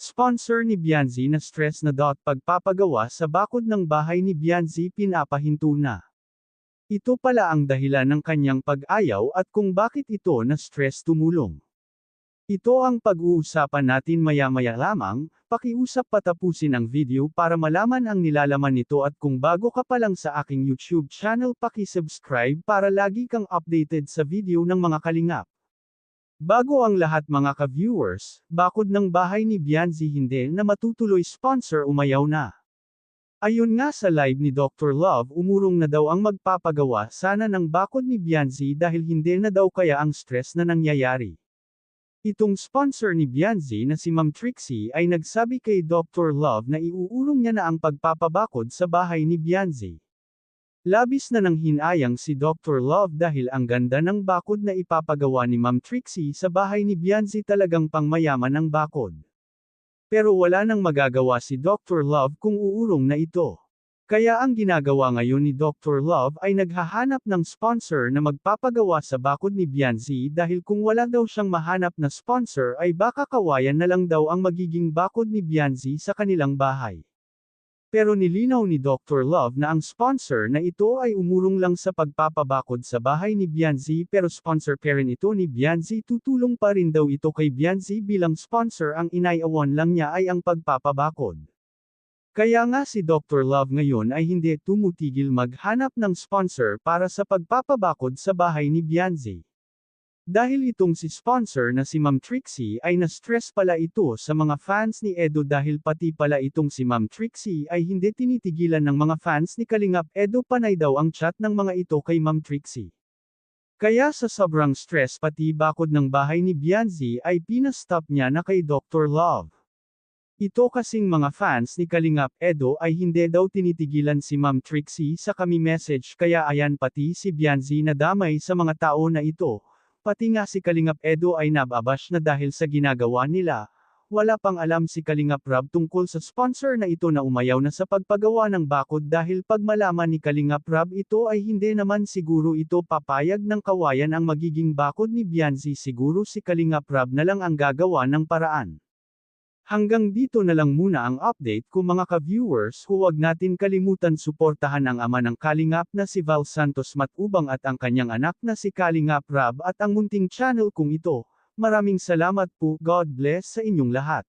Sponsor ni Bianzi na stress na pagpapagawa sa bakod ng bahay ni Bianzi pinapahinto na. Ito pala ang dahilan ng kanyang pag-ayaw at kung bakit ito na stress tumulong. Ito ang pag-uusapan natin maya-maya lamang, pakiusap patapusin ang video para malaman ang nilalaman nito at kung bago ka pa lang sa aking YouTube channel paki-subscribe para lagi kang updated sa video ng mga kalingap. Bago ang lahat mga ka-viewers, bakod ng bahay ni Bianzi hindi na matutuloy sponsor umayaw na. Ayon nga sa live ni Dr. Love umurong na daw ang magpapagawa sana ng bakod ni Bianzi dahil hindi na daw kaya ang stress na nangyayari. Itong sponsor ni Bianzi na si Ma'am Trixie ay nagsabi kay Dr. Love na iuurong niya na ang pagpapabakod sa bahay ni Bianzi. Labis na nang hinayang si Dr. Love dahil ang ganda ng bakod na ipapagawa ni Ma'am Trixie sa bahay ni Bianzi talagang pangmayaman ang bakod. Pero wala nang magagawa si Dr. Love kung uurong na ito. Kaya ang ginagawa ngayon ni Dr. Love ay naghahanap ng sponsor na magpapagawa sa bakod ni Bianzi dahil kung wala daw siyang mahanap na sponsor ay baka kawayan na lang daw ang magiging bakod ni Bianzi sa kanilang bahay. Pero nilinaw ni Dr. Love na ang sponsor na ito ay umurong lang sa pagpapabakod sa bahay ni Bianzi pero sponsor pa rin ito ni Bianzi tutulong pa rin daw ito kay Bianzi bilang sponsor ang inaiawan lang niya ay ang pagpapabakod. Kaya nga si Dr. Love ngayon ay hindi tumutigil maghanap ng sponsor para sa pagpapabakod sa bahay ni Bianzi. Dahil itong si sponsor na si Ma'am Trixie ay na-stress pala ito sa mga fans ni Edo dahil pati pala itong si Ma'am Trixie ay hindi tinitigilan ng mga fans ni Kalingap Edo panay daw ang chat ng mga ito kay Ma'am Trixie. Kaya sa sobrang stress pati bakod ng bahay ni Bianzi ay pinastop niya na kay Dr. Love. Ito kasing mga fans ni Kalingap Edo ay hindi daw tinitigilan si Ma'am Trixie sa kami message kaya ayan pati si Bianzi na damay sa mga tao na ito. Pati nga si Kalingap Edo ay nababash na dahil sa ginagawa nila. Wala pang alam si Kalingap Rob tungkol sa sponsor na ito na umayaw na sa pagpagawa ng bakod dahil pag malaman ni Kalingap Rob ito ay hindi naman siguro ito papayag ng kawayan ang magiging bakod ni Bianzi siguro si Kalingap Rob na lang ang gagawa ng paraan. Hanggang dito na lang muna ang update ko mga ka-viewers huwag natin kalimutan suportahan ang ama ng Kalingap na si Val Santos Matubang at ang kanyang anak na si Kalingap Rob at ang munting channel kong ito. Maraming salamat po, God bless sa inyong lahat.